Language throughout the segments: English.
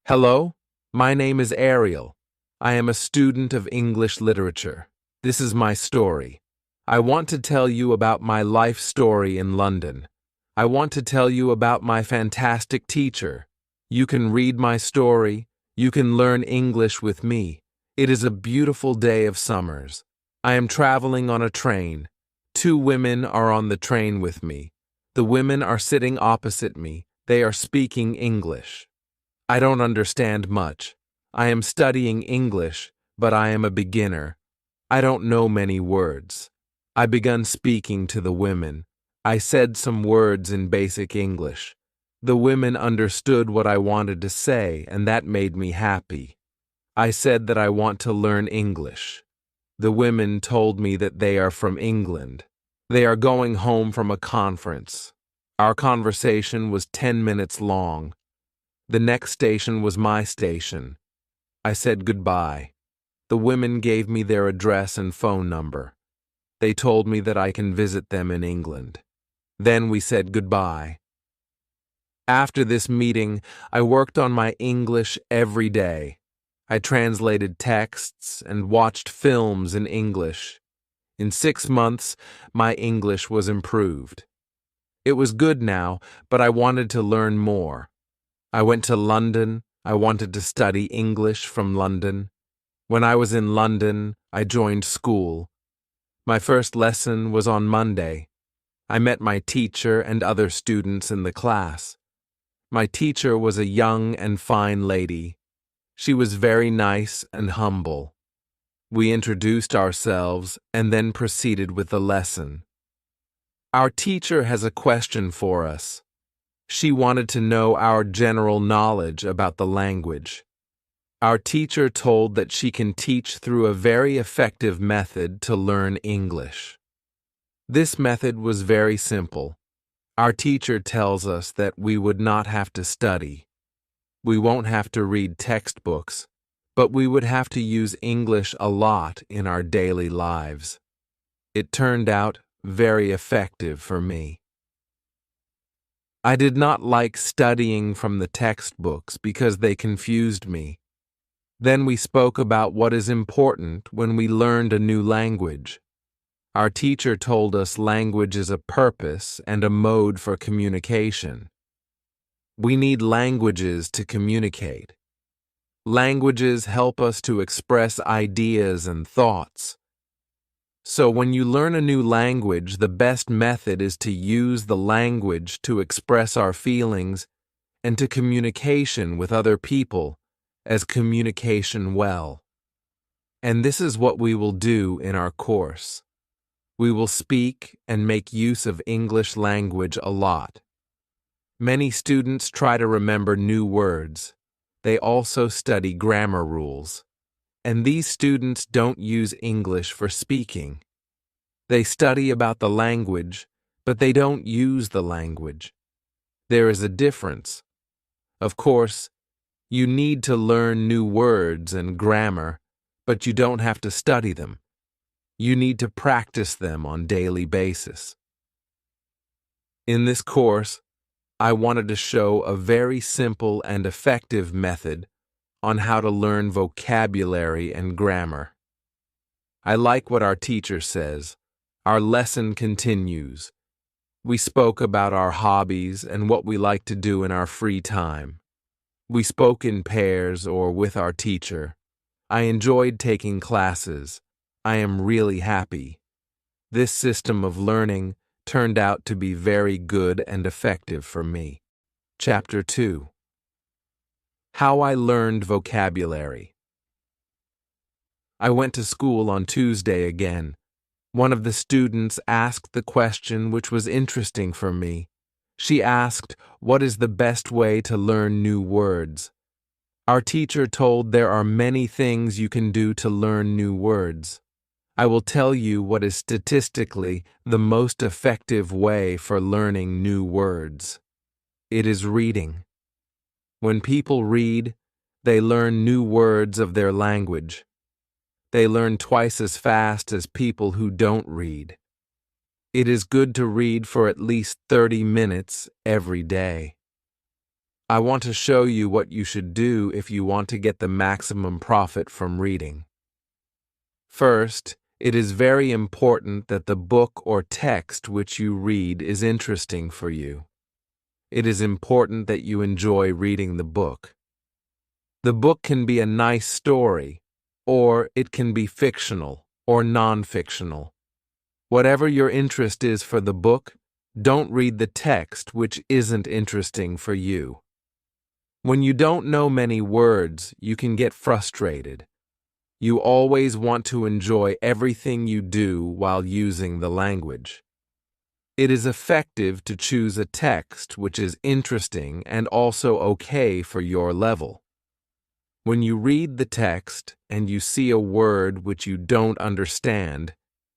Hello, my name is Ariel. I am a student of English literature. This is my story. I want to tell you about my life story in London. I want to tell you about my fantastic teacher. You can read my story. You can learn English with me. It is a beautiful day of summers. I am traveling on a train. Two women are on the train with me. The women are sitting opposite me. They are speaking English. I don't understand much. I am studying English, but I am a beginner. I don't know many words. I begun speaking to the women. I said some words in basic English. The women understood what I wanted to say, and that made me happy. I said that I want to learn English. The women told me that they are from England. They are going home from a conference. Our conversation was 10 minutes long. The next station was my station. I said goodbye. The women gave me their address and phone number. They told me that I can visit them in England. Then we said goodbye. After this meeting, I worked on my English every day. I translated texts and watched films in English. In 6 months, my English was improved. It was good now, but I wanted to learn more. I went to London. I wanted to study English from London. When I was in London, I joined school. My first lesson was on Monday. I met my teacher and other students in the class. My teacher was a young and fine lady. She was very nice and humble. We introduced ourselves and then proceeded with the lesson. Our teacher has a question for us. She wanted to know our general knowledge about the language. Our teacher told that she can teach through a very effective method to learn English. This method was very simple. Our teacher tells us that we would not have to study. We won't have to read textbooks, but we would have to use English a lot in our daily lives. It turned out very effective for me. I did not like studying from the textbooks because they confused me. Then we spoke about what is important when we learned a new language. Our teacher told us language is a purpose and a mode for communication. We need languages to communicate. Languages help us to express ideas and thoughts. So when you learn a new language, the best method is to use the language to express our feelings and to communication with other people as communication well. And this is what we will do in our course. We will speak and make use of English language a lot. Many students try to remember new words. They also study grammar rules. And these students don't use English for speaking. They study about the language, but they don't use the language. There is a difference. Of course, you need to learn new words and grammar, but you don't have to study them. You need to practice them on a daily basis. In this course, I wanted to show a very simple and effective method on how to learn vocabulary and grammar. I like what our teacher says. Our lesson continues. We spoke about our hobbies and what we like to do in our free time. We spoke in pairs or with our teacher. I enjoyed taking classes. I am really happy. This system of learning turned out to be very good and effective for me. Chapter 2. How I learned vocabulary. I went to school on Tuesday again. One of the students asked the question which was interesting for me. She asked, "What is the best way to learn new words?" Our teacher told there are many things you can do to learn new words. I will tell you what is statistically the most effective way for learning new words. It is reading. When people read, they learn new words of their language. They learn twice as fast as people who don't read. It is good to read for at least 30 minutes every day. I want to show you what you should do if you want to get the maximum profit from reading. First, it is very important that the book or text which you read is interesting for you. It is important that you enjoy reading the book. The book can be a nice story, or it can be fictional or non-fictional. Whatever your interest is for the book, don't read the text which isn't interesting for you. When you don't know many words, you can get frustrated. You always want to enjoy everything you do while using the language. It is effective to choose a text which is interesting and also okay for your level. When you read the text and you see a word which you don't understand,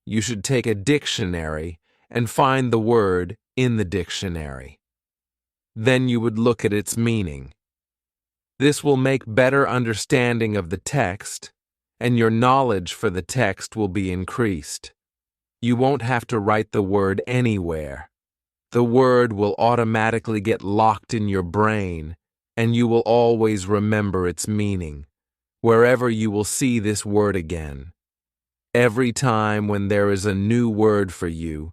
you should take a dictionary and find the word in the dictionary. Then you would look at its meaning. This will make better understanding of the text, and your knowledge for the text will be increased. You won't have to write the word anywhere. The word will automatically get locked in your brain, and you will always remember its meaning, wherever you will see this word again. Every time when there is a new word for you,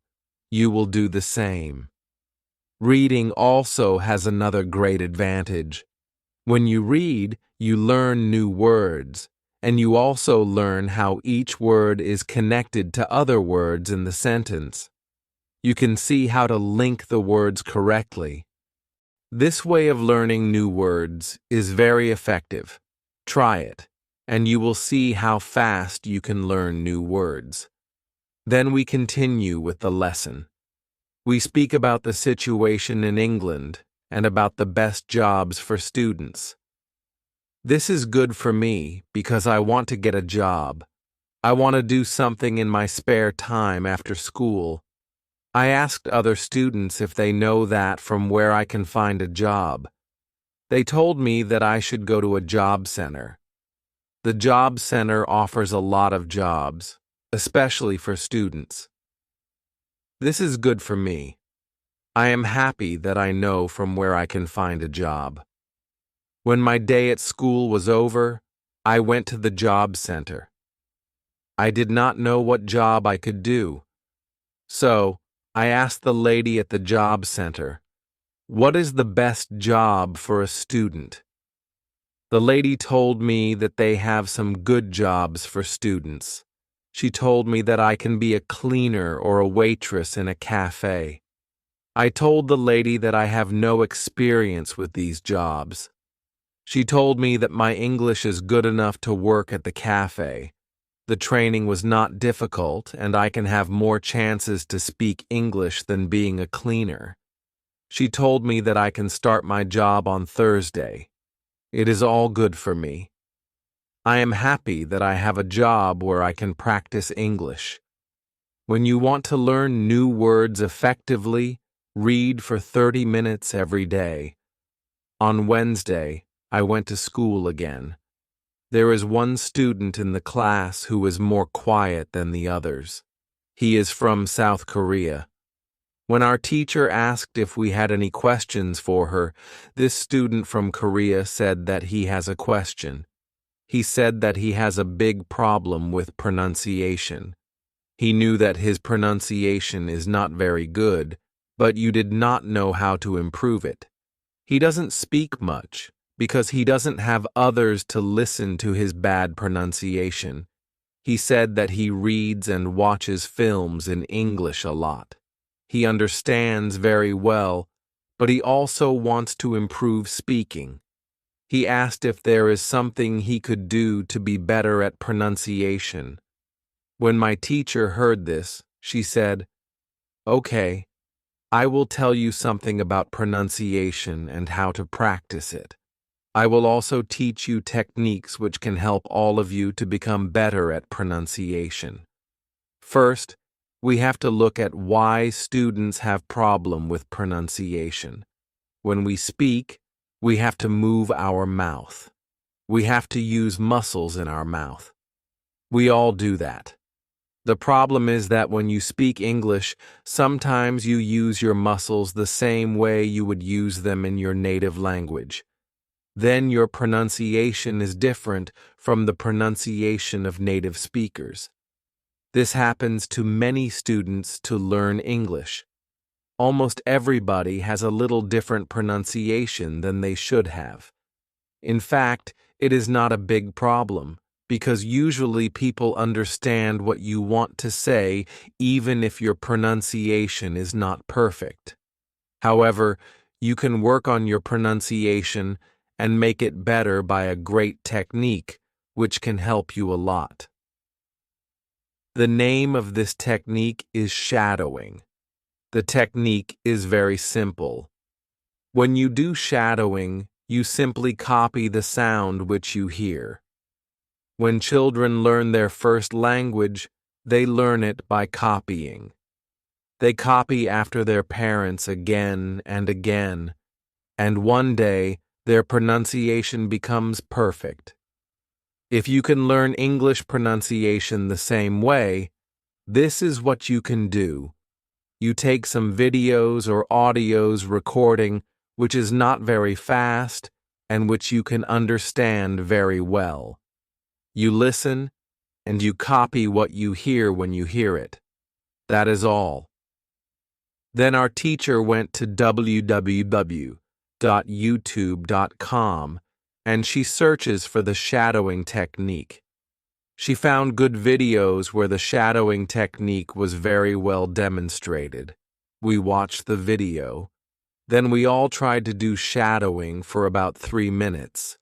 you will do the same. Reading also has another great advantage. When you read, you learn new words, and you also learn how each word is connected to other words in the sentence. You can see how to link the words correctly. This way of learning new words is very effective. Try it, and you will see how fast you can learn new words. Then we continue with the lesson. We speak about the situation in England and about the best jobs for students. This is good for me because I want to get a job. I want to do something in my spare time after school. I asked other students if they know that from where I can find a job. They told me that I should go to a job center. The job center offers a lot of jobs, especially for students. This is good for me. I am happy that I know from where I can find a job. When my day at school was over, I went to the job center. I did not know what job I could do. So, I asked the lady at the job center, "What is the best job for a student?" The lady told me that they have some good jobs for students. She told me that I can be a cleaner or a waitress in a cafe. I told the lady that I have no experience with these jobs. She told me that my English is good enough to work at the cafe. The training was not difficult, and I can have more chances to speak English than being a cleaner. She told me that I can start my job on Thursday. It is all good for me. I am happy that I have a job where I can practice English. When you want to learn new words effectively, read for 30 minutes every day. On Wednesday, I went to school again. There is one student in the class who is more quiet than the others. He is from South Korea. When our teacher asked if we had any questions for her, this student from Korea said that he has a question. He said that he has a big problem with pronunciation. He knew that his pronunciation is not very good, but you did not know how to improve it. He doesn't speak much because he doesn't have others to listen to his bad pronunciation. He said that he reads and watches films in English a lot. He understands very well, but he also wants to improve speaking. He asked if there is something he could do to be better at pronunciation. When my teacher heard this, she said, "Okay, I will tell you something about pronunciation and how to practice it. I will also teach you techniques which can help all of you to become better at pronunciation. First, we have to look at why students have problem with pronunciation. When we speak, we have to move our mouth. We have to use muscles in our mouth. We all do that. The problem is that when you speak English, sometimes you use your muscles the same way you would use them in your native language. Then your pronunciation is different from the pronunciation of native speakers. This happens to many students to learn English. Almost everybody has a little different pronunciation than they should have. In fact, it is not a big problem, because usually people understand what you want to say even if your pronunciation is not perfect. However, you can work on your pronunciation and make it better by a great technique, which can help you a lot. The name of this technique is shadowing. The technique is very simple. When you do shadowing, you simply copy the sound which you hear. When children learn their first language, they learn it by copying. They copy after their parents again and again, and one day their pronunciation becomes perfect. If you can learn English pronunciation the same way, this is what you can do. You take some videos or audios recording which is not very fast and which you can understand very well. You listen and you copy what you hear when you hear it. That is all. Then our teacher went to www.youtube.com and she searches for the shadowing technique. She found good videos where the shadowing technique was very well demonstrated. We watched the video. Then we all tried to do shadowing for about 3 minutes.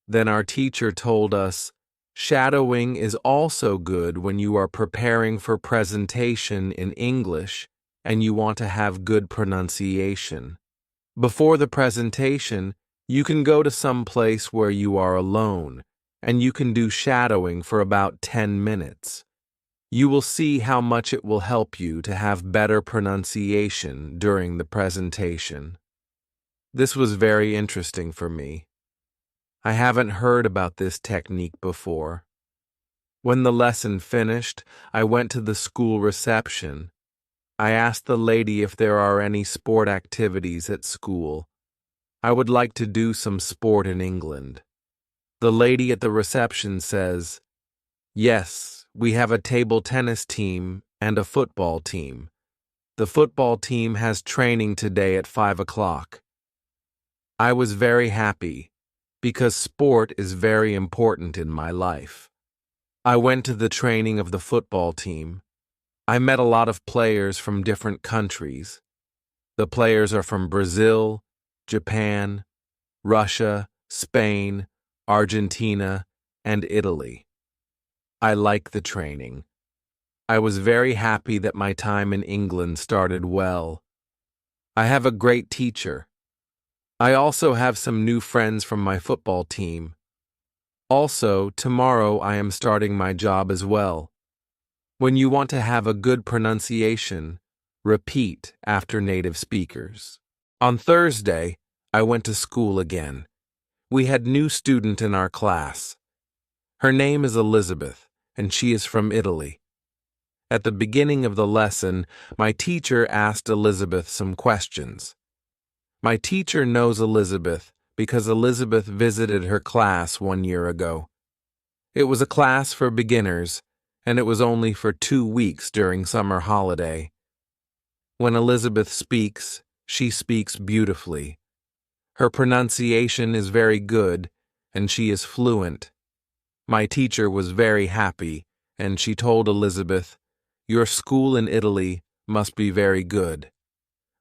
Then our teacher told us, shadowing is also good when you are preparing for presentation in English and you want to have good pronunciation. Before the presentation, you can go to some place where you are alone, and you can do shadowing for about 10 minutes. You will see how much it will help you to have better pronunciation during the presentation. This was very interesting for me. I haven't heard about this technique before. When the lesson finished, I went to the school reception. I asked the lady if there are any sport activities at school. I would like to do some sport in England. The lady at the reception says, "Yes, we have a table tennis team and a football team. The football team has training today at 5 o'clock. I was very happy because sport is very important in my life. I went to the training of the football team. I met a lot of players from different countries. The players are from Brazil, Japan, Russia, Spain, Argentina, and Italy. I like the training. I was very happy that my time in England started well. I have a great teacher. I also have some new friends from my football team. Also, tomorrow I am starting my job as well. When you want to have a good pronunciation, repeat after native speakers." On Thursday, I went to school again. We had a new student in our class. Her name is Elizabeth, and she is from Italy. At the beginning of the lesson, my teacher asked Elizabeth some questions. My teacher knows Elizabeth because Elizabeth visited her class 1 year ago. It was a class for beginners, and it was only for 2 weeks during summer holiday. When Elizabeth speaks, she speaks beautifully. Her pronunciation is very good, and she is fluent. My teacher was very happy, and she told Elizabeth, "Your school in Italy must be very good."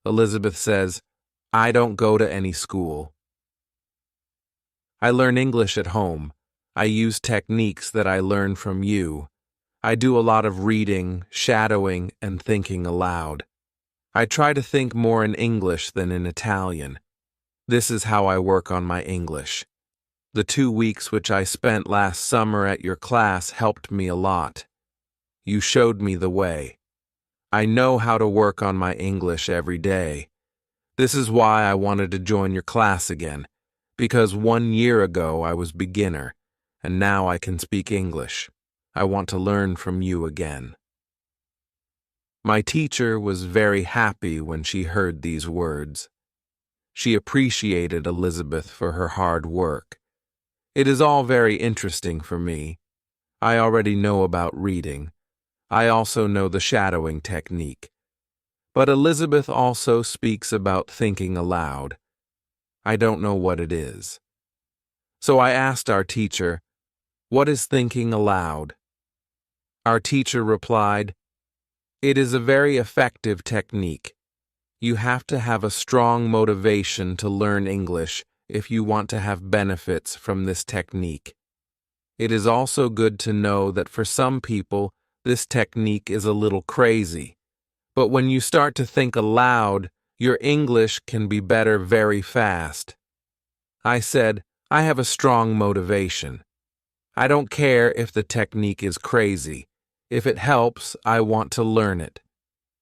Elizabeth says, "I don't go to any school. I learn English at home. I use techniques that I learn from you. I do a lot of reading, shadowing, and thinking aloud. I try to think more in English than in Italian. This is how I work on my English. The 2 weeks which I spent last summer at your class helped me a lot. You showed me the way. I know how to work on my English every day. This is why I wanted to join your class again, because 1 year ago I was beginner, and now I can speak English. I want to learn from you again." My teacher was very happy when she heard these words. She appreciated Elizabeth for her hard work. It is all very interesting for me. I already know about reading. I also know the shadowing technique. But Elizabeth also speaks about thinking aloud. I don't know what it is. So I asked our teacher, "What is thinking aloud?" Our teacher replied, "It is a very effective technique. You have to have a strong motivation to learn English if you want to have benefits from this technique. It is also good to know that for some people, this technique is a little crazy. But when you start to think aloud, your English can be better very fast." I said, "I have a strong motivation. I don't care if the technique is crazy. If it helps, I want to learn it.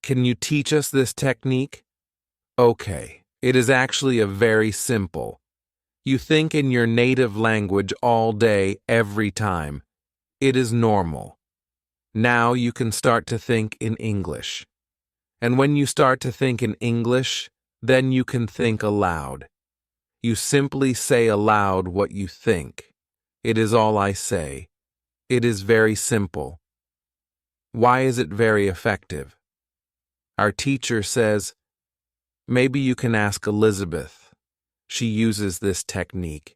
Can you teach us this technique?" Okay, it is actually a very simple. You think in your native language all day, every time. It is normal. Now you can start to think in English. And when you start to think in English, then you can think aloud. You simply say aloud what you think. It is all I say. It is very simple. Why is it very effective? Our teacher says, "Maybe you can ask Elizabeth. She uses this technique.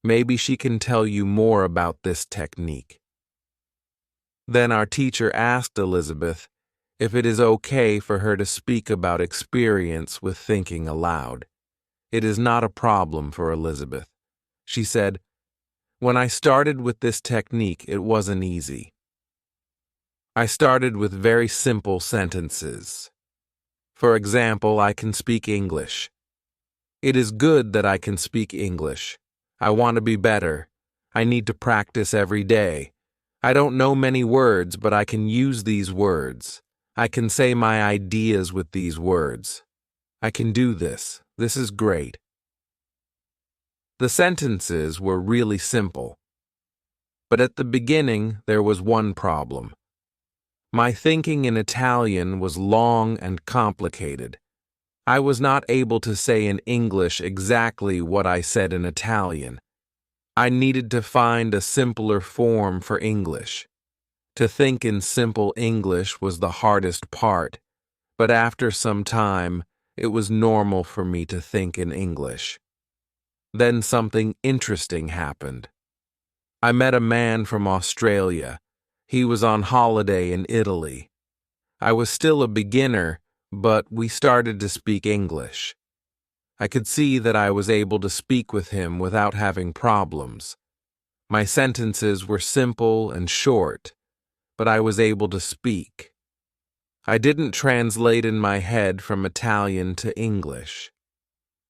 Maybe she can tell you more about this technique." Then our teacher asked Elizabeth if it is okay for her to speak about experience with thinking aloud. It is not a problem for Elizabeth. She said, "When I started with this technique, it wasn't easy. I started with very simple sentences. For example, I can speak English. It is good that I can speak English. I want to be better. I need to practice every day. I don't know many words, but I can use these words. I can say my ideas with these words. I can do this. This is great." The sentences were really simple. But at the beginning, there was one problem. My thinking in Italian was long and complicated. I was not able to say in English exactly what I said in Italian. I needed to find a simpler form for English. To think in simple English was the hardest part, but after some time, it was normal for me to think in English. Then something interesting happened. I met a man from Australia. He was on holiday in Italy. I was still a beginner, but we started to speak English. I could see that I was able to speak with him without having problems. My sentences were simple and short, but I was able to speak. I didn't translate in my head from Italian to English.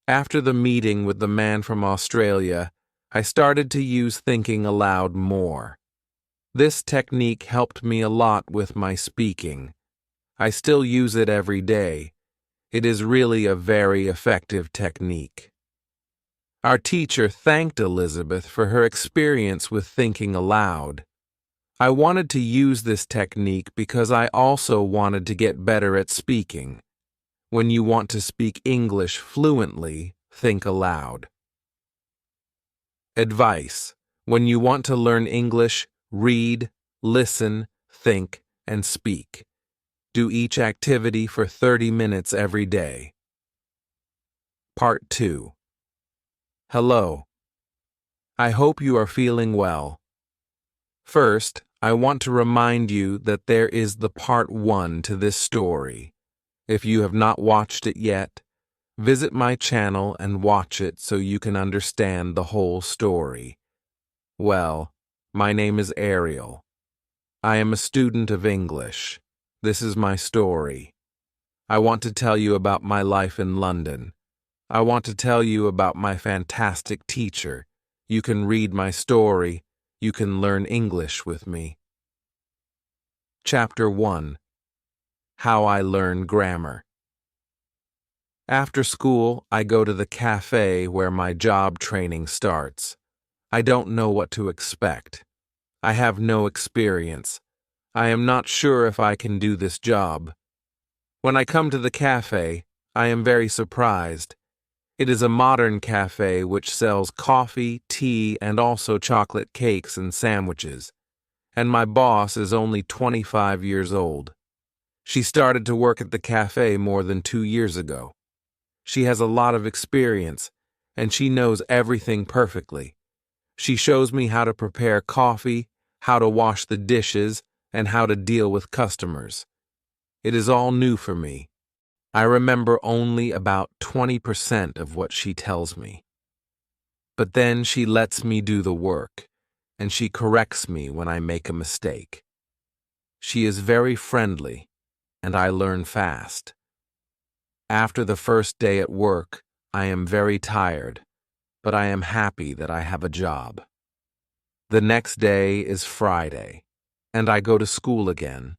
After the meeting with the man from Australia, I started to use thinking aloud more. This technique helped me a lot with my speaking. I still use it every day. It is really a very effective technique. Our teacher thanked Elizabeth for her experience with thinking aloud. I wanted to use this technique because I also wanted to get better at speaking. When you want to speak English fluently, think aloud. Advice: when you want to learn English, read, listen, think, and speak. Do each activity for 30 minutes every day. Part 2. Hello. I hope you are feeling well. First, I want to remind you that there is the part 1 to this story. If you have not watched it yet, visit my channel and watch it so you can understand the whole story. Well, my name is Ariel. I am a student of English. This is my story. I want to tell you about my life in London. I want to tell you about my fantastic teacher. You can read my story. You can learn English with me. Chapter 1. How I Learn Grammar. After school, I go to the cafe where my job training starts. I don't know what to expect. I have no experience. I am not sure if I can do this job. When I come to the cafe, I am very surprised. It is a modern cafe which sells coffee, tea, and also chocolate cakes and sandwiches. And my boss is only 25 years old. She started to work at the cafe more than 2 years ago. She has a lot of experience, and she knows everything perfectly. She shows me how to prepare coffee, how to wash the dishes, and how to deal with customers. It is all new for me. I remember only about 20% of what she tells me. But then she lets me do the work, and she corrects me when I make a mistake. She is very friendly, and I learn fast. After the first day at work, I am very tired, but I am happy that I have a job. The next day is Friday, and I go to school again.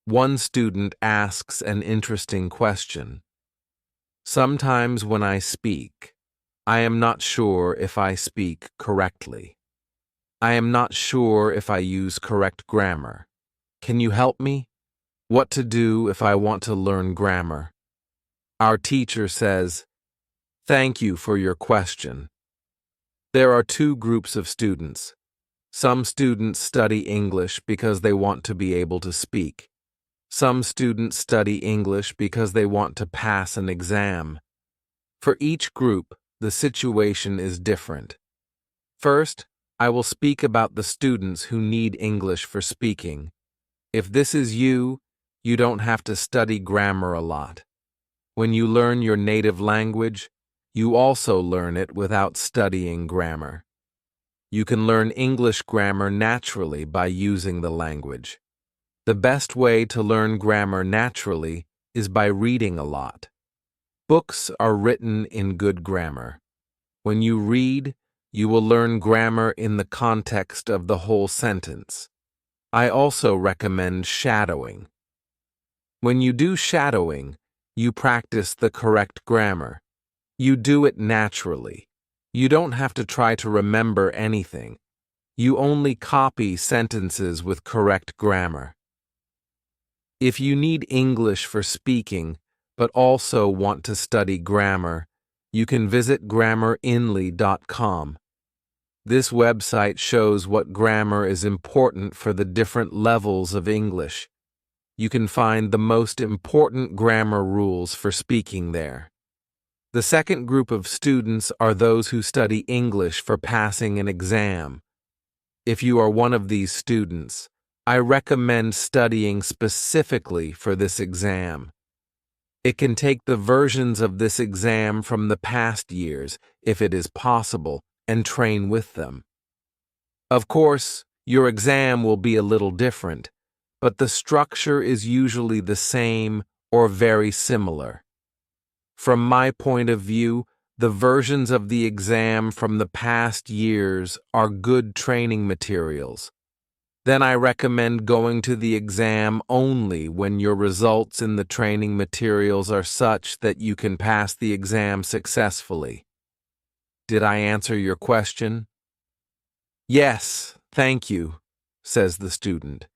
One student asks an interesting question. Sometimes when I speak, I am not sure if I speak correctly. I am not sure if I use correct grammar. Can you help me? What to do if I want to learn grammar? Our teacher says, "Thank you for your question." There are two groups of students. Some students study English because they want to be able to speak. Some students study English because they want to pass an exam. For each group, the situation is different. First, I will speak about the students who need English for speaking. If this is you, you don't have to study grammar a lot. When you learn your native language, you also learn it without studying grammar. You can learn English grammar naturally by using the language. The best way to learn grammar naturally is by reading a lot. Books are written in good grammar. When you read, you will learn grammar in the context of the whole sentence. I also recommend shadowing. When you do shadowing, you practice the correct grammar. You do it naturally. You don't have to try to remember anything. You only copy sentences with correct grammar. If you need English for speaking, but also want to study grammar, you can visit grammarinly.com. This website shows what grammar is important for the different levels of English. You can find the most important grammar rules for speaking there. The second group of students are those who study English for passing an exam. If you are one of these students, I recommend studying specifically for this exam. It can take the versions of this exam from the past years, if it is possible, and train with them. Of course, your exam will be a little different, but the structure is usually the same or very similar. From my point of view, the versions of the exam from the past years are good training materials. Then I recommend going to the exam only when your results in the training materials are such that you can pass the exam successfully. Did I answer your question? Yes, thank you, says the student.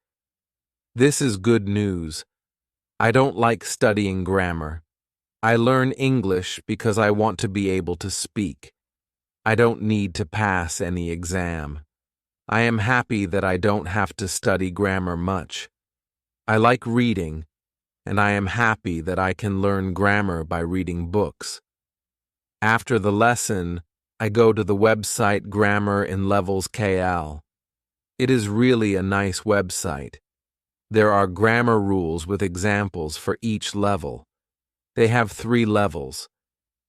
This is good news. I don't like studying grammar. I learn English because I want to be able to speak. I don't need to pass any exam. I am happy that I don't have to study grammar much. I like reading, and I am happy that I can learn grammar by reading books. After the lesson, I go to the website Grammar in Levels KL. It is really a nice website. There are grammar rules with examples for each level. They have 3 levels.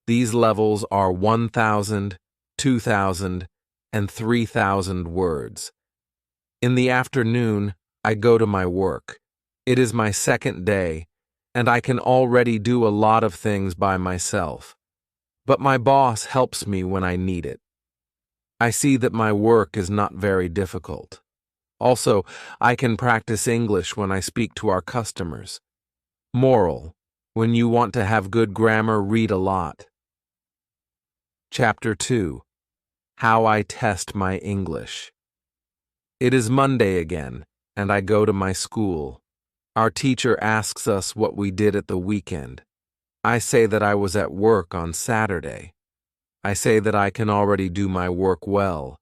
These levels are 1,000, 2,000, and 3,000 words. In the afternoon, I go to my work. It is my second day, and I can already do a lot of things by myself. But my boss helps me when I need it. I see that my work is not very difficult. Also, I can practice English when I speak to our customers. Moral: when you want to have good grammar, read a lot. Chapter 2. How I Test My English. It is Monday again, and I go to my school. Our teacher asks us what we did at the weekend. I say that I was at work on Saturday. I say that I can already do my work well.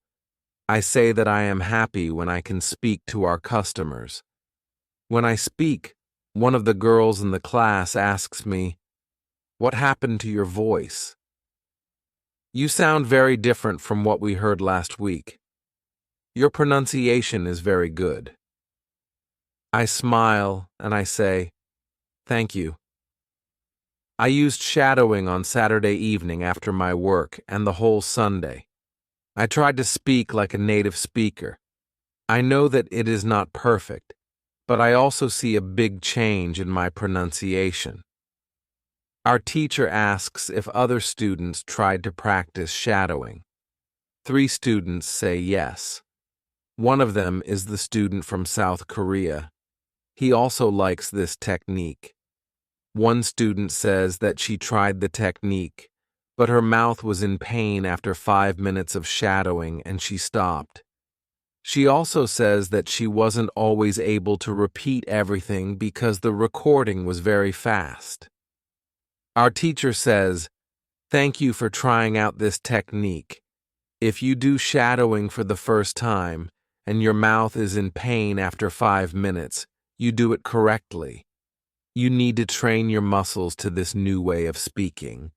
I say that I am happy when I can speak to our customers. When I speak, one of the girls in the class asks me, "What happened to your voice?" "You sound very different from what we heard last week. Your pronunciation is very good." I smile and I say, "Thank you." I used shadowing on Saturday evening after my work and the whole Sunday. I tried to speak like a native speaker. I know that it is not perfect, but I also see a big change in my pronunciation. Our teacher asks if other students tried to practice shadowing. 3 students say yes. One of them is the student from South Korea. He also likes this technique. One student says that she tried the technique, but her mouth was in pain after 5 minutes of shadowing and she stopped. She also says that she wasn't always able to repeat everything because the recording was very fast. Our teacher says, "Thank you for trying out this technique. If you do shadowing for the first time and your mouth is in pain after 5 minutes, you do it correctly. You need to train your muscles to this new way of speaking.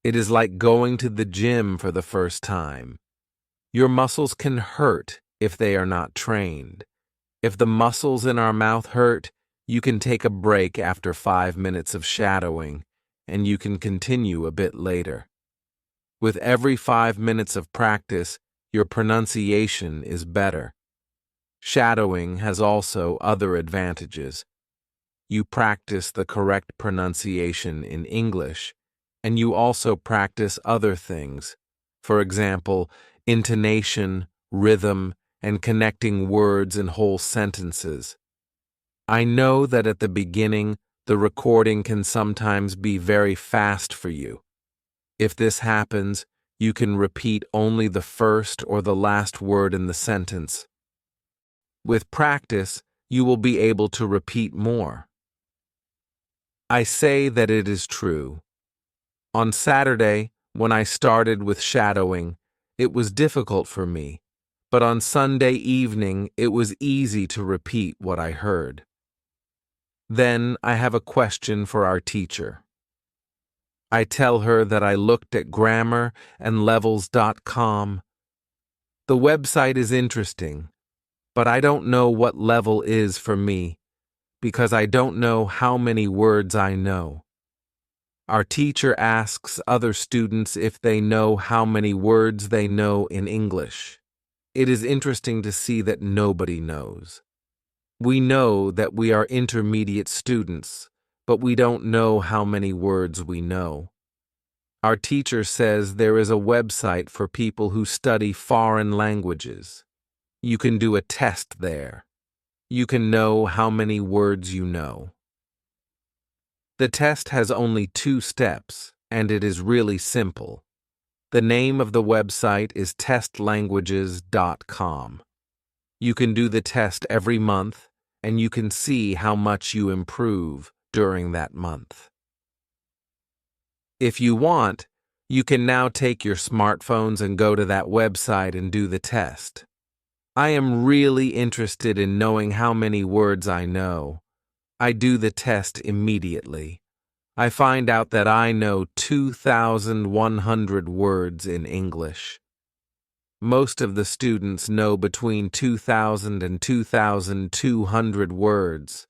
It is like going to the gym for the first time. Your muscles can hurt if they are not trained. If the muscles in our mouth hurt, you can take a break after 5 minutes of shadowing, and you can continue a bit later. With every 5 minutes of practice, your pronunciation is better. Shadowing has also other advantages. You practice the correct pronunciation in English, and you also practice other things. For example, intonation, rhythm, and connecting words in whole sentences. I know that at the beginning, the recording can sometimes be very fast for you. If this happens, you can repeat only the first or the last word in the sentence. With practice, you will be able to repeat more. I say that it is true. On Saturday, when I started with shadowing, it was difficult for me, but on Sunday evening, it was easy to repeat what I heard. Then I have a question for our teacher. I tell her that I looked at grammarandlevels.com. The website is interesting, but I don't know what level is for me, because I don't know how many words I know. Our teacher asks other students if they know how many words they know in English. It is interesting to see that nobody knows. We know that we are intermediate students, but we don't know how many words we know. Our teacher says there is a website for people who study foreign languages. You can do a test there. You can know how many words you know. The test has only 2 steps, and it is really simple. The name of the website is testlanguages.com. You can do the test every month, and you can see how much you improve during that month. If you want, you can now take your smartphones and go to that website and do the test. I am really interested in knowing how many words I know. I do the test immediately. I find out that I know 2,100 words in English. Most of the students know between 2,000 and 2,200 words.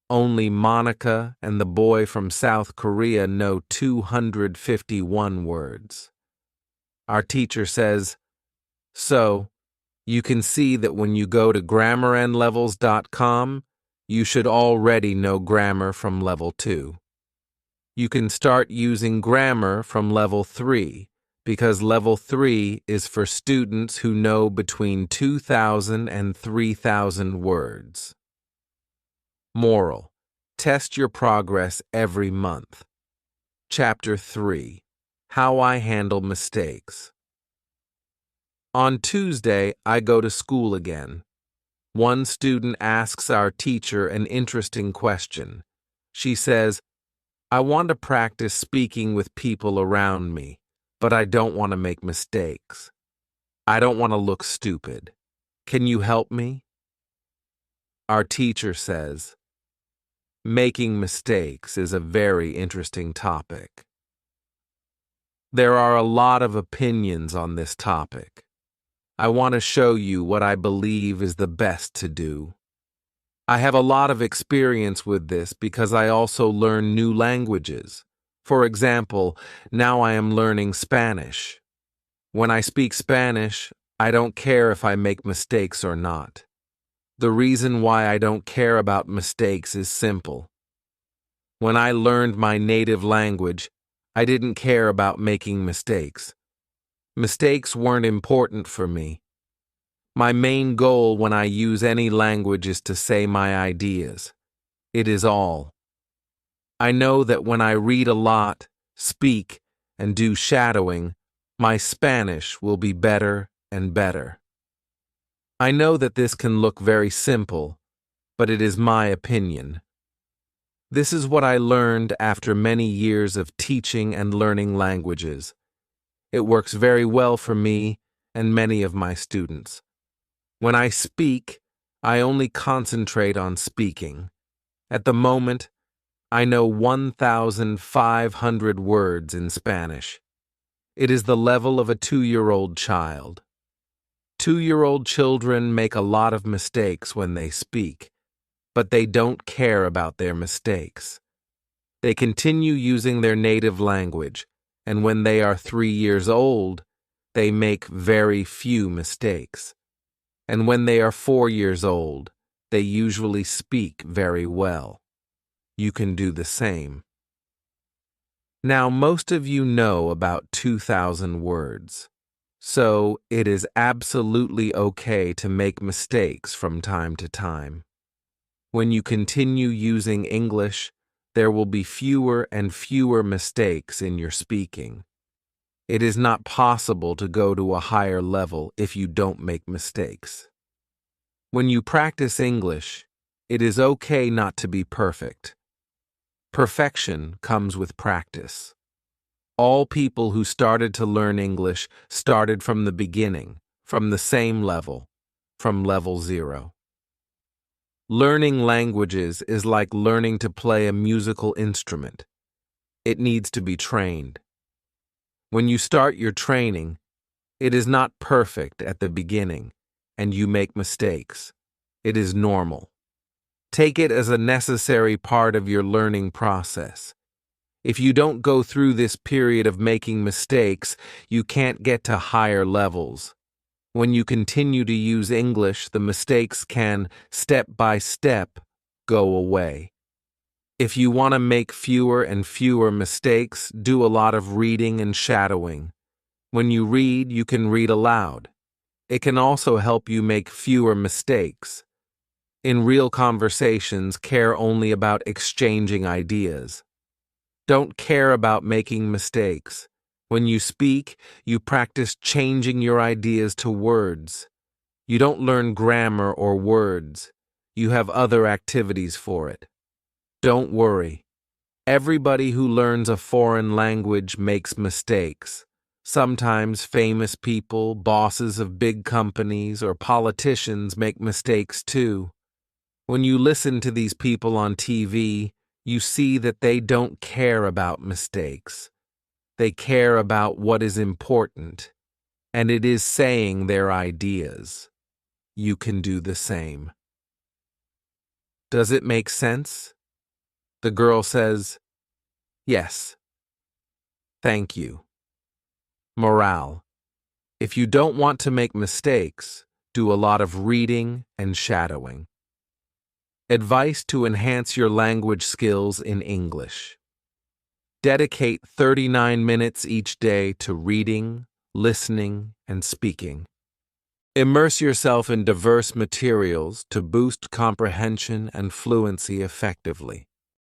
Only Monica and the boy from South Korea know 251 words. Our teacher says, "So, you can see that when you go to grammarandlevels.com, you should already know grammar from level 2. You can start using grammar from level 3, because level 3 is for students who know between 2,000 and 3,000 words. Moral: test your progress every month. Chapter 3: How I Handle Mistakes. On Tuesday, I go to school again. One student asks our teacher an interesting question. She says, "I want to practice speaking with people around me, but I don't want to make mistakes. I don't want to look stupid. Can you help me?" Our teacher says, "Making mistakes is a very interesting topic. There are a lot of opinions on this topic. I want to show you what I believe is the best to do. I have a lot of experience with this because I also learn new languages. For example, now I am learning Spanish. When I speak Spanish, I don't care if I make mistakes or not. The reason why I don't care about mistakes is simple. When I learned my native language, I didn't care about making mistakes. Mistakes weren't important for me. My main goal when I use any language is to say my ideas. It is all. I know that when I read a lot, speak, and do shadowing, my Spanish will be better and better. I know that this can look very simple, but it is my opinion. This is what I learned after many years of teaching and learning languages. It works very well for me and many of my students. When I speak, I only concentrate on speaking. At the moment, I know 1,500 words in Spanish. It is the level of a 2-year-old child. 2-year-old children make a lot of mistakes when they speak, but they don't care about their mistakes. They continue using their native language, and when they are 3 years old, they make very few mistakes. And when they are 4 years old, they usually speak very well. You can do the same. Now, most of you know about 2,000 words, so it is absolutely okay to make mistakes from time to time. When you continue using English, there will be fewer and fewer mistakes in your speaking. It is not possible to go to a higher level if you don't make mistakes. When you practice English, it is okay not to be perfect. Perfection comes with practice. All people who started to learn English started from the beginning, from the same level, from level 0. Learning languages is like learning to play a musical instrument. It needs to be trained. When you start your training, it is not perfect at the beginning, and you make mistakes. It is normal. Take it as a necessary part of your learning process. If you don't go through this period of making mistakes, you can't get to higher levels. When you continue to use English, the mistakes can, step by step, go away. If you want to make fewer and fewer mistakes, do a lot of reading and shadowing. When you read, you can read aloud. It can also help you make fewer mistakes. In real conversations, care only about exchanging ideas. Don't care about making mistakes. When you speak, you practice changing your ideas to words. You don't learn grammar or words. You have other activities for it. Don't worry. Everybody who learns a foreign language makes mistakes. Sometimes famous people, bosses of big companies, or politicians make mistakes too. When you listen to these people on TV, you see that they don't care about mistakes. They care about what is important, and it is saying their ideas. You can do the same. Does it make sense? The girl says, "Yes. Thank you." Morale: if you don't want to make mistakes, do a lot of reading and shadowing. Advice to enhance your language skills in English. Dedicate 39 minutes each day to reading, listening, and speaking. Immerse yourself in diverse materials to boost comprehension and fluency effectively.